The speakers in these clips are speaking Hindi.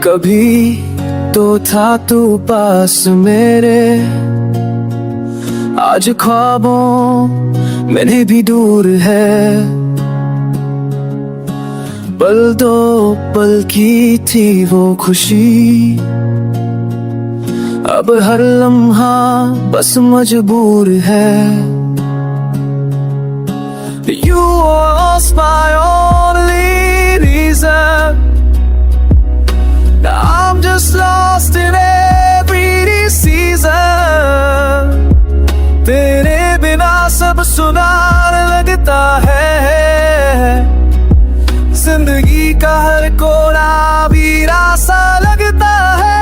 कभी तो था तू पास मेरे, आज ख्वाबों मैंने भी दूर है। पल दो पल की थी वो खुशी, अब हर लम्हा बस मजबूर है। You was my only reason, now I'm just lost in every season. तेरे बिना सब सुनार लगता है, जिंदगी का हर कोना वीरा सा लगता है।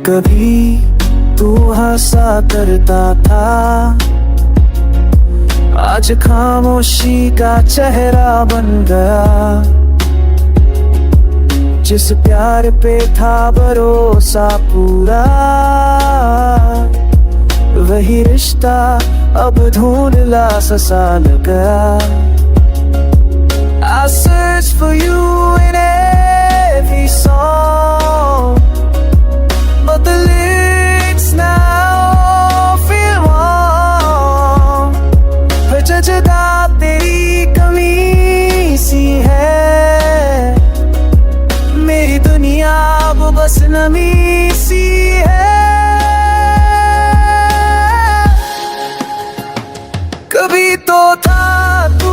कभी तू हंसा करता था, आज खामोशी का चेहरा बन गया। जिस प्यार पे था भरोसा पूरा, वही रिश्ता अब धुंधला सा लग गया। I search for you in every song, but the lyrics now feel wrong. हर जगह तेरी कमी सी है, मेरी दुनिया वो बस नमी सी है। कभी तो था तू